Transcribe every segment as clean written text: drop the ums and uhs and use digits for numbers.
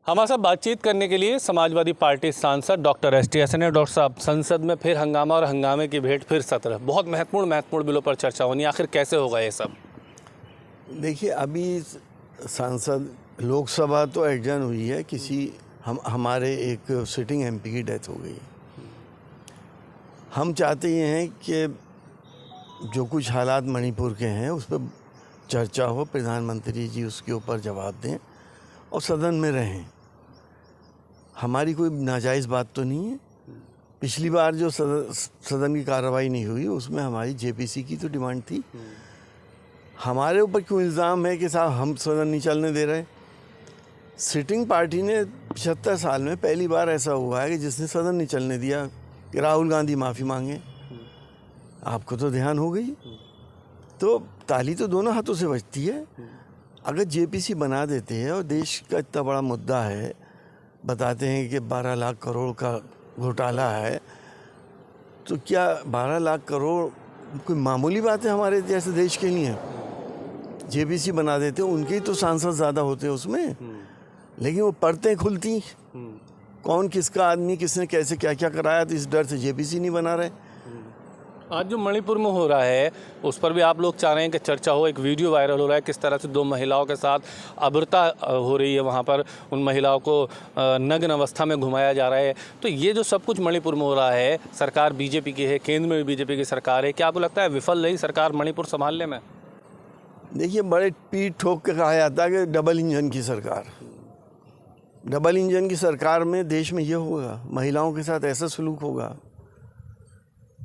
हमारे साथ बातचीत करने के लिए समाजवादी पार्टी सांसद डॉक्टर एस टी हसन है। डॉक्टर साहब, संसद में फिर हंगामा और हंगामे की भेंट, फिर सत्र, बहुत महत्वपूर्ण बिलों पर चर्चा होनी, आखिर कैसे होगा ये सब? देखिए, अभी सांसद लोकसभा तो एडजर्न हुई है, हमारे एक सिटिंग एमपी की डेथ हो गई। हम चाहते ये हैं कि जो कुछ हालात मणिपुर के हैं उस पर चर्चा हो, प्रधानमंत्री जी उसके ऊपर जवाब दें और सदन में रहें। हमारी कोई नाजायज़ बात तो नहीं है। पिछली बार जो सदन की कार्रवाई नहीं हुई उसमें हमारी जेपीसी की तो डिमांड थी। हमारे ऊपर क्यों इल्ज़ाम है कि साहब हम सदन नहीं चलने दे रहे? सिटिंग पार्टी ने 75 साल में पहली बार ऐसा हुआ है कि जिसने सदन नहीं चलने दिया कि राहुल गांधी माफ़ी मांगे। आपको तो ध्यान हो गई। तो ताली तो दोनों हाथों से बजती है। अगर जेपीसी बना देते हैं और देश का इतना बड़ा मुद्दा है, बताते हैं कि 12 लाख करोड़ का घोटाला है, तो क्या 12 लाख करोड़ कोई मामूली बात है हमारे जैसे देश के लिए? जेपीसी बना देते, उनके ही तो सांसद ज़्यादा होते हैं उसमें, लेकिन वो पढ़ते खुलती कौन किसका आदमी किसने कैसे क्या क्या कराया, तो इस डर से जेपीसी नहीं बना रहे। आज जो मणिपुर में हो रहा है उस पर भी आप लोग चाह रहे हैं कि चर्चा हो। एक वीडियो वायरल हो रहा है, किस तरह से 2 महिलाओं के साथ अभद्रता हो रही है, वहाँ पर उन महिलाओं को नग्न अवस्था में घुमाया जा रहा है। तो ये जो सब कुछ मणिपुर में हो रहा है, सरकार बीजेपी की है, केंद्र में भी बीजेपी की सरकार है, क्या आपको लगता है विफल रही सरकार मणिपुर संभालने में? देखिए, बड़े पीठ ठोक के कहा जाता है कि डबल इंजन की सरकार। डबल इंजन की सरकार में देश में ये होगा, महिलाओं के साथ ऐसा सलूक होगा,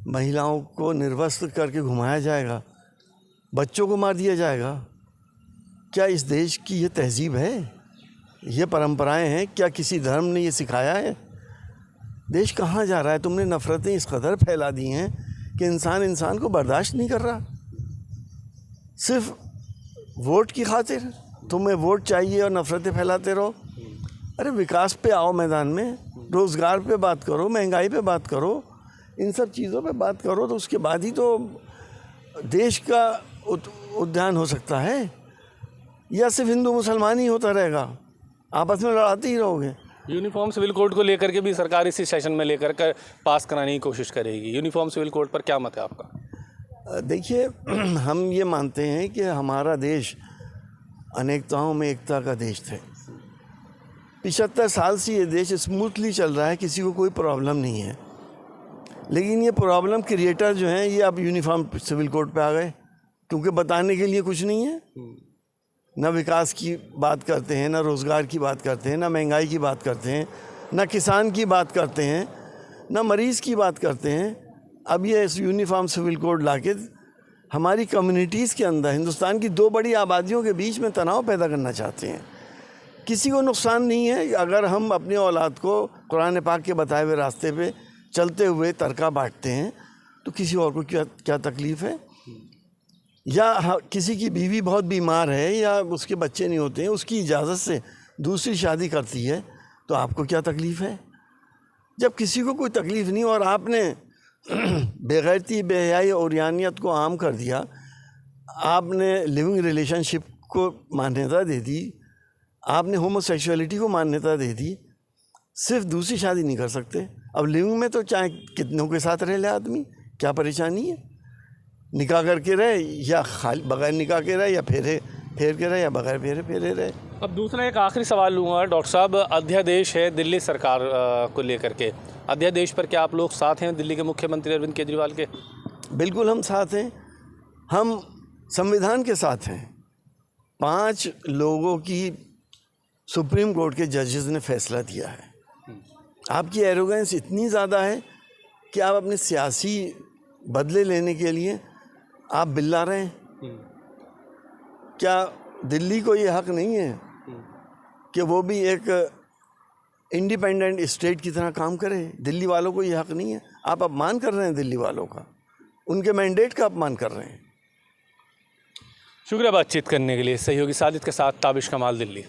महिलाओं को निर्वस्त्र करके घुमाया जाएगा, बच्चों को मार दिया जाएगा। क्या इस देश की ये तहजीब है? ये परंपराएं हैं? क्या किसी धर्म ने ये सिखाया है? देश कहाँ जा रहा है? तुमने नफ़रतें इस कदर फैला दी हैं कि इंसान को बर्दाश्त नहीं कर रहा। सिर्फ वोट की खातिर तुम्हें वोट चाहिए और नफ़रतें फैलाते रहो। अरे विकास पे आओ, मैदान में रोज़गार पे बात करो, महंगाई पे बात करो, इन सब चीज़ों पे बात करो, तो उसके बाद ही तो देश का उद्यान हो सकता है। या सिर्फ हिंदू मुसलमान ही होता रहेगा, आपस में लड़ाते ही रहोगे। यूनिफॉर्म सिविल कोड को लेकर के भी सरकार इसी सेशन में लेकर कर पास कराने की कोशिश करेगी। यूनिफॉर्म सिविल कोड पर क्या मत है आपका? देखिए, हम ये मानते हैं कि हमारा देश अनेकताओं में एकता का देश है। 75 साल से ये देश स्मूथली चल रहा है, किसी को कोई प्रॉब्लम नहीं है। लेकिन ये प्रॉब्लम क्रिएटर जो हैं ये अब यूनिफॉर्म सिविल कोड पे आ गए, क्योंकि बताने के लिए कुछ नहीं है। ना विकास की बात करते हैं, ना रोज़गार की बात करते हैं, ना महंगाई की बात करते हैं, ना किसान की बात करते हैं, ना मरीज़ की बात करते हैं। अब ये इस यूनिफॉर्म सिविल कोड लाके हमारी कम्युनिटीज़ के अंदर, हिंदुस्तान की 2 बड़ी आबादियों के बीच में तनाव पैदा करना चाहते हैं। किसी को नुकसान नहीं है अगर हम अपनी औलाद को कुरान पाक के बताए हुए रास्ते पे चलते हुए तरका बांटते हैं, तो किसी और को क्या तकलीफ़ है? या किसी की बीवी बहुत बीमार है या उसके बच्चे नहीं होते हैं, उसकी इजाज़त से दूसरी शादी करती है, तो आपको क्या तकलीफ़ है? जब किसी को कोई तकलीफ़ नहीं और आपने बेगैरती, बेहयाई और यानियत को आम कर दिया, आपने लिविंग रिलेशनशिप को मान्यता दे दी, आपने होमोसेक्सुअलिटी को मान्यता दे दी, सिर्फ दूसरी शादी नहीं कर सकते। अब लिविंग में तो चाहे कितनों के साथ रह ले आदमी, क्या परेशानी है? निकाह करके रहे या खाली बगैर निकाह के रहे, या फेर के रहे, या बगैर फेरे रहे। अब दूसरा एक आखिरी सवाल लूँगा डॉक्टर साहब, अध्यादेश है दिल्ली सरकार को लेकर के, अध्यादेश पर क्या आप लोग साथ हैं दिल्ली के मुख्यमंत्री अरविंद केजरीवाल के? बिल्कुल हम साथ हैं, हम संविधान के साथ हैं। 5 लोगों की सुप्रीम कोर्ट के जजेस ने फैसला दिया है। आपकी एरोगेंस इतनी ज़्यादा है कि आप अपने सियासी बदले लेने के लिए आप बिल्ला रहे हैं। क्या दिल्ली को ये हक नहीं है कि वो भी एक इंडिपेंडेंट स्टेट की तरह काम करे? दिल्ली वालों को ये हक नहीं है? आप अपमान कर रहे हैं दिल्ली वालों का, उनके मैंडेट का अपमान कर रहे हैं। शुक्रिया बातचीत करने के लिए। सहयोगी साजिद के साथ ताबिश कमाल, दिल्ली।